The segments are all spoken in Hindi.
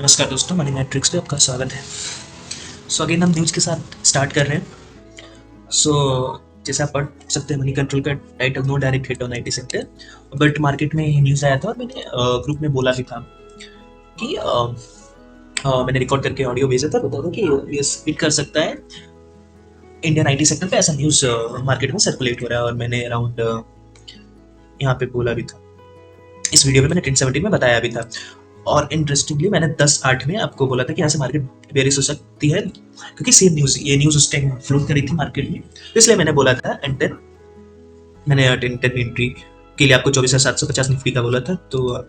नमस्कार दोस्तों, मनी मैट्रिक्स पे आपका स्वागत है। अगेन हम न्यूज़ के साथ स्टार्ट कर रहे हैं। सो जैसे आप पढ़ सकते हैं, मनी कंट्रोल का title no direct hit on IT sector. But market में न्यूज़ आया था और मैंने ग्रुप में बोला भी था कि मैंने रिकॉर्ड करके ऑडियो भेजा था, बता दो कि ये हिट कर सकता है इंडियन आईटी सेक्टर पे। ऐसा न्यूज़ मार्केट में सर्कुलेट हो रहा है और मैंने अराउंड यहाँ पे बोला भी था। इस वीडियो में मैंने 1070 में बताया भी था। और इंटरेस्टिंगली मैंने 10:08 में आपको बोला था कि यहाँ से मार्केट बेरिश हो सकती है, क्योंकि सेम न्यूज़ ये न्यूज़ उस टाइम फ्लोट करी थी मार्केट में, तो इसलिए मैंने बोला था। एंड देन मैंने 10 एंट्री के लिए आपको 24,750 निफ्टी का बोला था। तो आप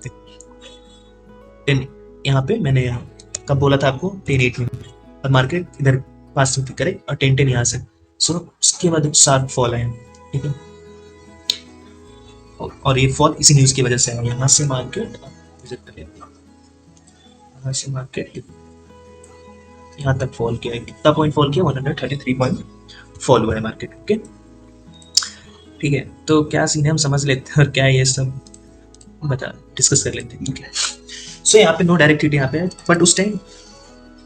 10 यहाँ पे मैंने कब बोला था आपको, 10:08 में, और मार्केट इधर पास करे और 10:10 यहाँ से। सो उसके बाद शार्प फॉल आए, ठीक है। और ये फॉल इसी न्यूज़ की वजह से है। यहाँ से मार्केट विजिट कर लेते हैं, यहाँ से मार्केट यहाँ तक फॉल किया है। कितना पॉइंट फॉल किया? 133 पॉइंट फॉल हुआ है मार्केट। ओके, ठीक है। तो क्या सीन है हम समझ लेते हैं और क्या है ये सब बता डिस्कस कर लेते हैं, ठीक है। सो यहाँ पे नो डायरेक्ट हिट यहाँ पे है, बट उस टाइम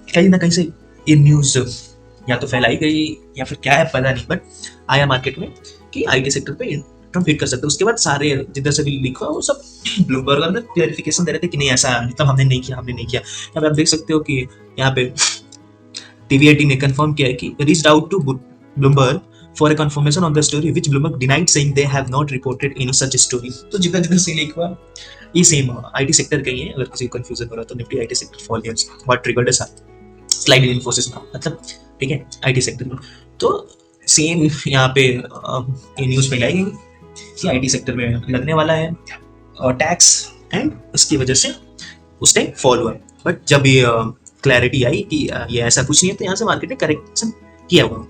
कहीं ना कहीं से ये न्यूज़ या तो फैलाई गई या फिर क्या है पता नहीं, बट आया मार्केट में कि आईटी सेक्टर पे ट्रम्प हिट कर सकते हैं। उसके बाद सारे जिधर से भी लिखा वो सब ब्लूमबर्ग में क्लैरिफिकेशन दे रहे थे कि नहीं, ऐसा मतलब हमने नहीं किया, हमने नहीं किया। यहाँ पे आप देख सकते हो कि यहाँ पे टीवी18 ने कंफर्म किया है कि reached out to Bloomberg for a confirmation on the story which Bloomberg denied saying they have not reported any such story. तो जितना जितना से लिखा हुआ ये सेम आईटी सेक्टर का ही है। अगर किसी को कंफ्यूजन हो रहा है तो Nifty IT sector fall here's what triggered a slide in Infosys now, मतलब ठीक है आईटी सेक्टर में। तो सेम यहाँ पे ये न्यूज़ फैलाई गई कि आईटी सेक्टर में लगने वाला है टैक्स, एंड उसकी वजह से उस टाइम फॉल हुआ। बट जब ये क्लैरिटी आई कि ये ऐसा कुछ नहीं है, तो यहाँ से मार्केट ने करेक्शन किया हुआ।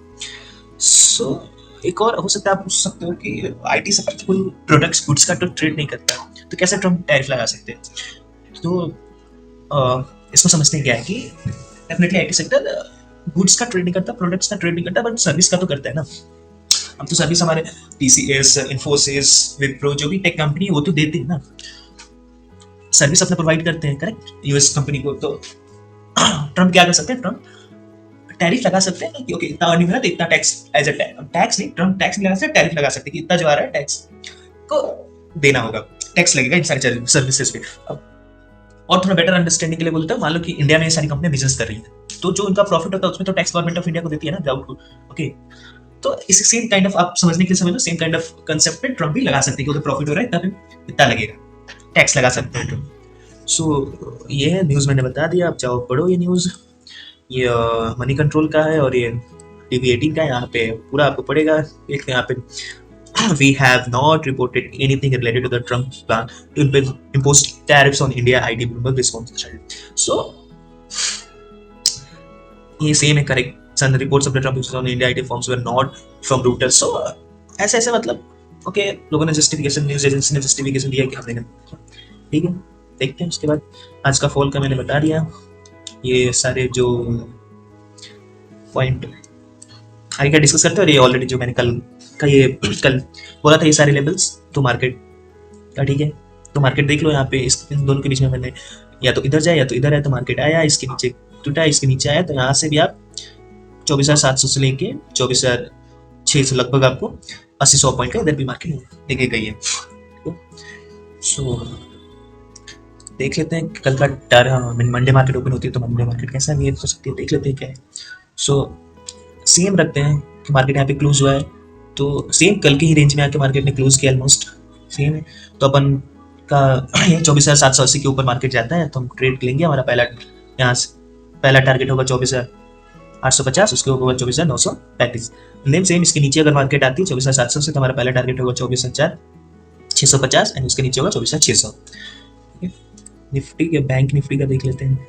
सो एक और हो सकता है, आप पूछ सकते हो कि आईटी सेक्टर कोई प्रोडक्ट्स गुड्स का तो ट्रेड नहीं करता, तो कैसे ट्रम्प टैरिफ लगा सकते हैं? तो इसको समझते हैं क्या है कि डेफिनेटली आईटी सेक्टर गुड्स का ट्रेड नहीं करता, प्रोडक्ट्स का ट्रेड नहीं करता, बट सर्विस का तो करता है ना। हम तो सर्विस हमारे टीसीएस, इन्फोसिस, विप्रो, जो भी टेक कंपनी है वो तो देते हैं ना, सर्विस अपना प्रोवाइड करते हैं, करेक्ट, यूएस कंपनी को। तो ट्रम्प क्या कर सकते हैं? ट्रम्प टैरिफ लगा सकते हैं कि ओके इतना अर्निंग है तो इतना टैक्स, एज अ टैक्स नहीं, ट्रम्प टैक्स नहीं लगा सकते, टैरिफ लगा सकते कि इतना जो आ रहा है टैक्स को देना होगा, टैक्स लगेगा इन सारी सर्विसेज पे। और थोड़ा बेटर अंडरस्टैंडिंग के लिए बोलता हूँ, मान लो कि इंडिया में ये सारी कंपनियां बिजनेस कर रही है, तो जो इनका प्रॉफिट होता है उसमें तो टैक्स गवर्नमेंट ऑफ इंडिया को देती है ना, विदाउट। ओके, तो इस सेम काइंड ऑफ आप समझने के लिए समझ लो, सेम काइंड ऑफ कंसेप्ट पे ट्रम्प भी लगा सकते हैं कि उधर प्रॉफिट हो रहा है तब इतना लगेगा, टैक्स लगा सकते हैं ट्रम्प। सो ये है न्यूज़, मैंने बता दिया, आप चाहो पढ़ो ये न्यूज़। ये मनी कंट्रोल का है और ये टीवी18 का है। यहाँ पे पूरा आपको पड़ेगा। एक यहाँ पे we have not reported anything related to the Trump plan to impose tariffs on India. IT Bloomberg response. So ये सेम है, correct. Some reports of the Trump on India IT firms were not from Reuters. So ऐसे ऐसे मतलब ओके, लोगों ने जस्टिफिकेशन, न्यूज़ एजेंसी ने जस्टिफिकेशन दिया कि हमने नहीं। ठीक है, देखते हैं उसके बाद। आज का फॉल का मैंने बता दिया, ये सारे जो पॉइंट आगे क्या डिस्कस करते हैं। और ये ऑलरेडी जो मैंने कल का ये कल बोला था, ये सारे लेवल्स तो मार्केट का, ठीक है। तो मार्केट देख लो यहाँ पे, इन दोनों के बीच में मैंने या तो इधर जाए या तो इधर है, तो मार्केट आया, इसके नीचे टूटा, इसके नीचे आया, तो यहाँ से भी आप 24,700 से लेके 24,600 लगभग आपको 80-100 पॉइंट का इधर भी मार्केट लेके गई है। सो देख लेते हैं कल का डर। मंडे मार्केट ओपन होती है तो मंडे मार्केट कैसा भी हो सकती है, देख लेते हैं क्या है। सो सेम रखते हैं कि मार्केट यहाँ पे क्लोज हुआ है, तो सेम कल की ही रेंज में आके मार्केट ने क्लोज किया ऑलमोस्ट सेम है। तो अपन का ये 24,780 के ऊपर मार्केट जाता है तो हम ट्रेड लेंगे। हमारा पहला यहाँ से पहला टारगेट होगा 24,850, उसके ऊपर 24,935। देन सेम इसके नीचे अगर मार्केट आती है 24,700 से, तो हमारा पहला टारगेट होगा 24,650 एंड उसके नीचे होगा 24,600। निफ्टी के बैंक निफ्टी का देख लेते हैं।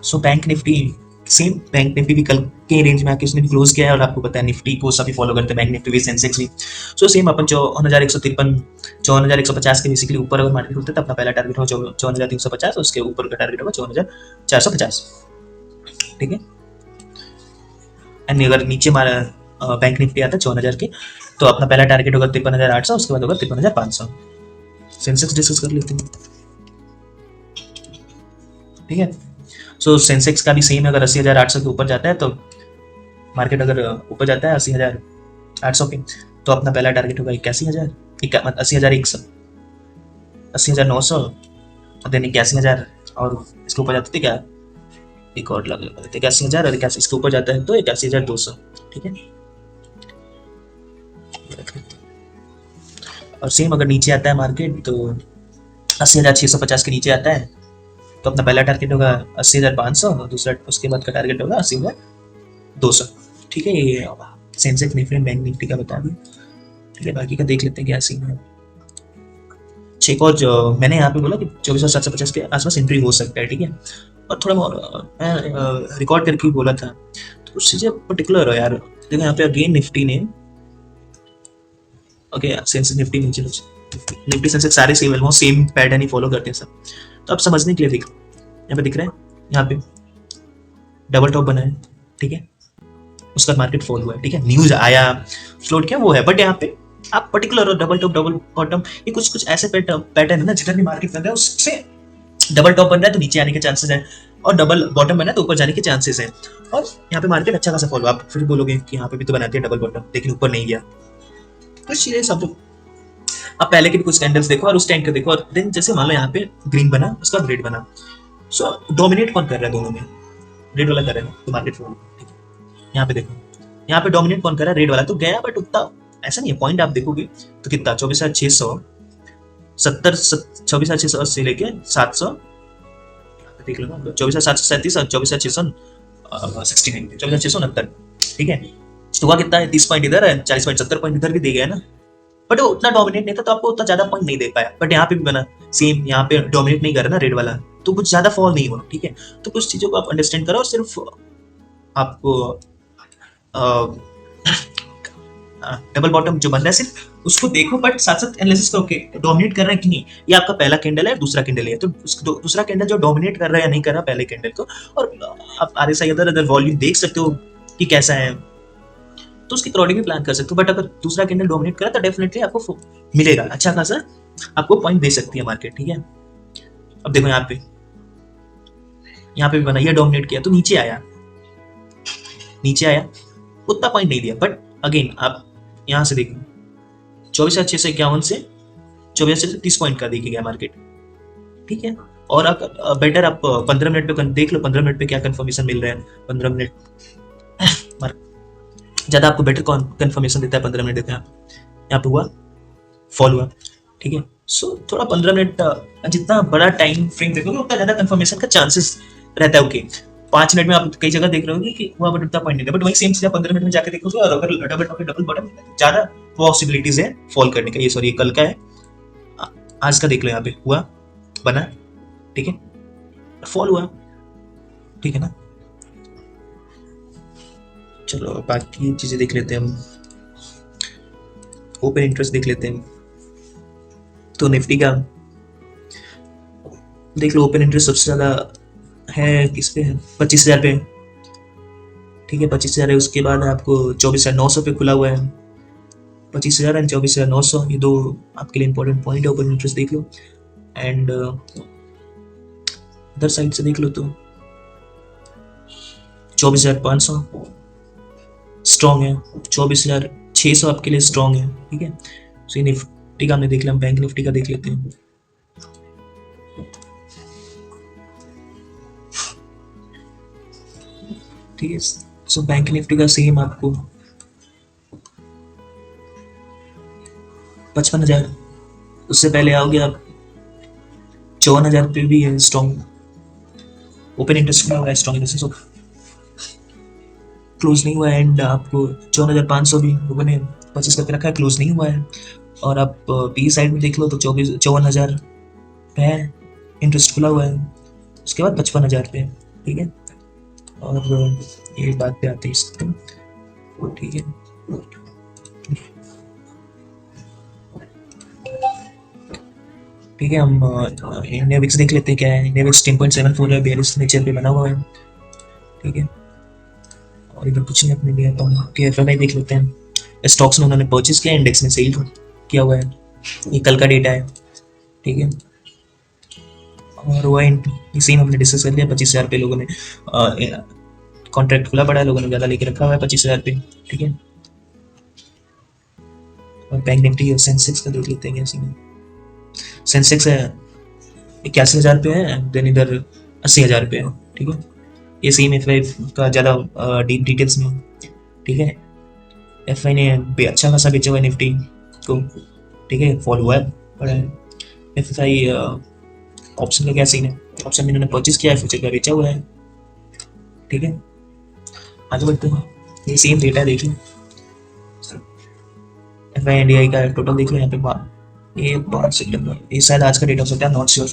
So bank Nifty same, bank Nifty भी कल के रेंज में आके उसने भी क्लोज किया है, और आपको पता है निफ्टी को सभी फॉलो करते हैं, बैंक निफ्टी भी, सेंसेक्स भी। सो सेम अपन 54,153, 54,150 के बेसिकली ऊपर अगर मार्केट होता है तो अपना पहला टारगेट होगा 54,350, उसके ऊपर का टारगेट होगा 54,450, ठीक है। एंड अगर नीचे हमारा बैंक निफ्टी आता है 54,000 के, तो अपना पहला टारगेट होगा 53,800, उसके बाद होगा 53,500। सेंसेक्स डिस्कस कर लेते हैं। ठीक है। सो सेंसेक्स का भी सेम, अगर 80,800 के ऊपर जाता है तो मार्केट, अगर ऊपर जाता है 80,800 के, तो अपना पहला टारगेट होगा 81,000, 80,100, 80,900, और देन 81,000, और इसके ऊपर जाते थे क्या, एक और लगा लेते 81,000, और 81 इसके ऊपर जाता है तो 81,200। ठीक है। और सेम अगर नीचे आता है मार्केट तो 80,650 के नीचे आता है तो अपना पहला टारगेट होगा 80,500, और दूसरा उसके बाद का टारगेट होगा 80,200। ठीक है, ये Sensex Nifty and bank Nifty का बता दिया। ठीक है, बाकी का देख लेते हैं क्या सीन है। एक और जो मैंने यहाँ पे बोला कि 24,750 के आसपास एंट्री हो सकता है। ठीक है, और थोड़ा मैं रिकॉर्ड करके ही बोला था, तो कुछ चीज़ें पर्टिकुलर हो यार। देखो यहाँ पे अगेन निफ्टी ने, ओके सेंसेक्स निफ्टी नीचे, निफ्टी सेंसेक्स सारे सेम ऑलमोस्ट सेम पैटर्न ही फॉलो करते हैं सब। तो अब समझने के लिए देखो, यहाँ पे दिख रहा है, यहाँ पे डबल टॉप बना है। ठीक है, उसका मार्केट फॉल हुआ है। ठीक है, न्यूज आया, फ्लोट क्या वो है, बट यहाँ पे आप पर्टिकुलर हो, डबल टॉप डबल बॉटम, ये कुछ कुछ ऐसे पैटर्न है ना, जिधर भी मार्केट बन रहा है उससे डबल टॉप बन रहा है तो नीचे आने के चांसेस हैं, और डबल बॉटम बना है तो ऊपर जाने के चांसेस हैं। और यहाँ पे मार्केट अच्छा खासा फॉलो, आप फिर बोलोगे कि यहाँ पे भी तो बनाते हैं डबल बॉटम लेकिन ऊपर नहीं गया। तो चीजें सब, आप पहले के भी कुछ कैंडल्स देखो और उस टाइम के देखो, और देन जैसे मान लो यहाँ पे ग्रीन बना, उसका रेड बना, सो डोमिनेट कौन कर रहा है दोनों में, रेड वाला कर रहा है तो मार्केट फॉल। ठीक है, यहाँ पे देखो, यहाँ पे डोमिनेट कौन कर रहा है, रेड वाला तो गया, बट उतना ऐसा नहीं है। पॉइंट आप देखोगे तो कितना, 24,670, 24,600 से लेके 700, देख लो ना, 24,737 और 24,669, 24,669। ठीक है, तो हुआ कितना है, 30 पॉइंट इधर है, 40 पॉइंट, 70 पॉइंट इधर भी दे गया ना, बट वो उतना डोमिनेट नहीं था तो आपको उतना ज्यादा पॉइंट नहीं दे पाया। बट यहाँ पे भी बना सेम, यहाँ पे डोमिनेट नहीं कर रहा ना रेड वाला, तो कुछ ज्यादा फॉल नहीं हुआ। ठीक है, तो कुछ चीजों को आप अंडरस्टैंड करो, और सिर्फ आपको डबल बॉटम जो बन रहा है सिर्फ उसको देखो, बट साथ साथ एनालिसिस करो कि डोमिनेट कर रहा है कि नहीं। ये आपका पहला कैंडल है, दूसरा कैंडल है, तो दूसरा कैंडल जो डोमिनेट कर रहा है या नहीं कर रहा पहले कैंडल को, और आप आरएसआई अदर वॉल्यूम देख सकते हो कि कैसा है, तो उसके अकॉर्डिंग भी प्लान कर सकते हो। बट अगर दूसरा कैंडल डोमिनेट करा तो डेफिनेटली आपको मिलेगा अच्छा खासा, आपको पॉइंट दे सकती है मार्केट। ठीक है, अब देखो यहाँ पे भी बना, ये डोमिनेट किया तो नीचे आया, नीचे आया, उतना पॉइंट नहीं दिया, बट अगेन आप यहाँ से देखो, 24,651 से 24,630 पॉइंट का देखिए गया मार्केट। ठीक है, और अगर बेटर आप 15 मिनट पे देख लो, 15 मिनट पे क्या कंफर्मेशन मिल रहा है। 15 मिनट ज्यादा आपको बेटर कंफर्मेशन देता है, 15 मिनट देता है। यहाँ पे हुआ फॉल हुआ। ठीक है, सो थोड़ा 15 मिनट जितना बड़ा टाइम फ्रेम देखोगे उतना ज्यादा कंफर्मेशन का चांसेस रहता है। ओके, 5 मिनट में आप कई जगह देख रहे होगे कि वहाँ पर उतना पॉइंट नहीं है, बट वही सेम चीज 15 मिनट में जाकर देखोगे, और अगर डबल टॉप डबल बॉटम ज्यादा पॉसिबिलिटीज है फॉल करने का। ये सॉरी, कल का है, आज का देख लो, यहाँ पे हुआ बना। ठीक है, फॉल हुआ। ठीक है ना, चलो बाकी चीजें देख लेते हैं हम। ओपन इंटरेस्ट देख लेते हैं, तो निफ्टी का देख लो, ओपन इंटरेस्ट सबसे ज्यादा है किस पे है, 25,000 पे। ठीक है, 25,000 है, उसके बाद आपको 24,900 पे खुला हुआ है। 25,000 एंड 24,900, ये दो आपके लिए इंपॉर्टेंट पॉइंट है। ओपन इंटरेस्ट देख लो, एंड अदर साइड से देख लो तो 24,500 स्ट्रॉन्ग है, 24,600 आपके लिए स्ट्रॉन्ग है। ठीक है, सो ये निफ्टी का हमने देख लिया, हम बैंक निफ्टी का देख लेते हैं। ठीक है, सो बैंक निफ्टी का सेम आपको 55,000, उससे पहले आओगे आप 54,000 पे भी है स्ट्रॉन्ग। ओपन इंटरेस्ट में होगा स्ट्रॉन्ग इंटरेस्ट, क्लोज नहीं हुआ है, एंड आपको 54,500 भी लोगों ने 25 करके रखा है, क्लोज नहीं हुआ है। और आप पी साइड में देख लो तो 54,000 पे है, इंटरेस्ट खुला हुआ है, उसके बाद 55,000 पे। ठीक है, और ये बात पे आते हैं इसके। ठीक है, ठीक है, हम इंडिया विक्स देख लेते हैं क्या है। इंडिया विक्स 10.74 है, 42 नीचे पे बना हुआ है। ठीक है, और इधर कुछ नहीं अपने लिए, तो हम एफएमआई देख लेते हैं। स्टॉक्स में उन्होंने परचेज किया, इंडेक्स में सेल किया हुआ है, ये कल का डेटा है। ठीक है, और वो इसी में हमने डिस्कस कर लिया। 25,000 पे लोगों ने कॉन्ट्रैक्ट खुला पड़ा है, लोगों ने ज़्यादा लेके रखा हुआ है 25,000 पे, ठीक है। और बैंक निफ्टी और सेंसेक्स का देख लेते हैं कैसे में। सेंसेक्स है 81,000 पे है, एंड देन इधर 80,000 पे है, ठीक है। ये सेम एफ आई का ज़्यादा डीप डिटेल्स में, ठीक है। एफ आई ने अच्छा खासा बेचा हुआ है निफ्टी को, ठीक है, फॉल हुआ है बड़ा है। एफ आई ऑप्शन का क्या सीन है, ऑप्शन इन्होंने परचेज किया है, फ्यूचर का बेचा हुआ है, ठीक है। आगे बढ़ते हैं, ये सेम डेटा है, देख लो। F I N D I का टोटल देख लो यहाँ पे ये 5 सितंबर, ये शायद आज का डेटा हो सकता है, नॉट श्योर।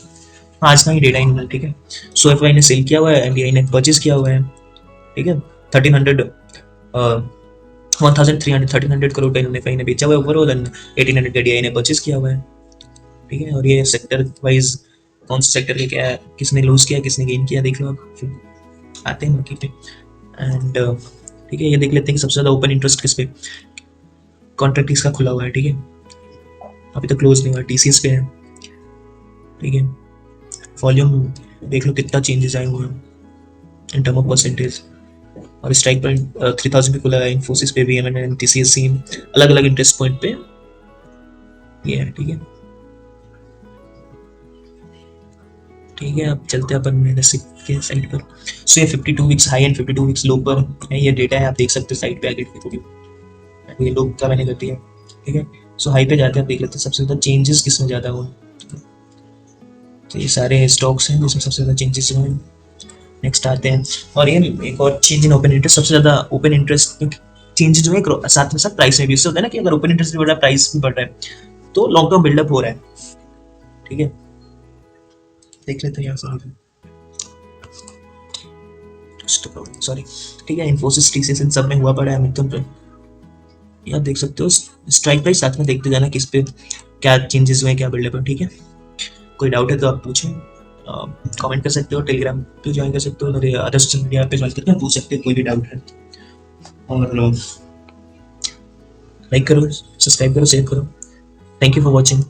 आज का ही डेटा इन्होंने, ठीक है। सो एफ आई ने सेल किया हुआ है, एन डी आई ने परचेज किया हुआ है, ठीक है। 1300 1300 1300 करोड़ का इन्होंने एफ आई ने बेचा हुआ है ओवरऑल, एंड 1800 का डी आई ने परचेज किया हुआ है, ठीक है। और ये सेक्टर वाइज कौन से सेक्टर के क्या है, किसने लूज किया किसने गेन किया, देख लो आप। फिर आते हैं बाकी पे, एंड ठीक है, ये देख लेते हैं कि सबसे ज़्यादा ओपन इंटरेस्ट किस पे, कॉन्ट्रैक्ट इसका खुला हुआ है, ठीक है। अभी तक क्लोज नहीं हुआ, टीसीएस पे है, ठीक है। वॉल्यूम देख लो कितना चेंजेस आए हुए हैं इन टर्म ऑफ परसेंटेज। और स्ट्राइक पॉइंट 3000 पे खुला है, इन्फोसिस पे भी है, टीसीएस सेम, अलग अलग इंटरेस्ट पॉइंट पे ये है, ठीक है। ठीक है, अब चलते हैं अपन नसीब के साइड पर। सो ये 52 weeks high and 52 weeks low पर है, ये डेटा है, आप देख सकते हो साइड पे आगे देखोगे, ये लो का मैंने कर दिया, ठीक है। सो हाई पे जाते हैं, आप देख लेते हैं सबसे ज़्यादा चेंजेस किसमें ज़्यादा हुआ। तो ये सारे स्टॉक्स हैं जिसमें सबसे ज़्यादा चेंजेस हुए हैं। नेक्स्ट आते हैं, और ये एक और चेंज इन ओपन इंटरेस्ट, सबसे ज़्यादा ओपन इंटरेस्ट चेंजेस जो है साथ में साथ प्राइस में भी, इससे होता है ना कि अगर ओपन इंटरेस्ट भी बढ़ रहा है प्राइस भी बढ़ रहा है, तो लॉन्ग टर्म बिल्डअप हो रहा है, ठीक है। देख लेते हैं यहाँ से, सॉरी, ठीक है। इन्फोसिस टीसीएस इन सब में हुआ पड़ा है मिथुन पे, ये आप देख सकते हो। स्ट्राइक प्राइस साथ में देखते जाना किस पे क्या चेंजेस हुए, क्या बिल्डअप है, ठीक है। कोई डाउट है तो आप पूछें, कमेंट कर सकते हो, टेलीग्राम पे ज्वाइन कर सकते हो, और अदर सोशल मीडिया पे ज्वाइन करके पूछ सकते हो कोई भी डाउट है। और लाइक करो, सब्सक्राइब करो, शेयर करो। Thank you for watching.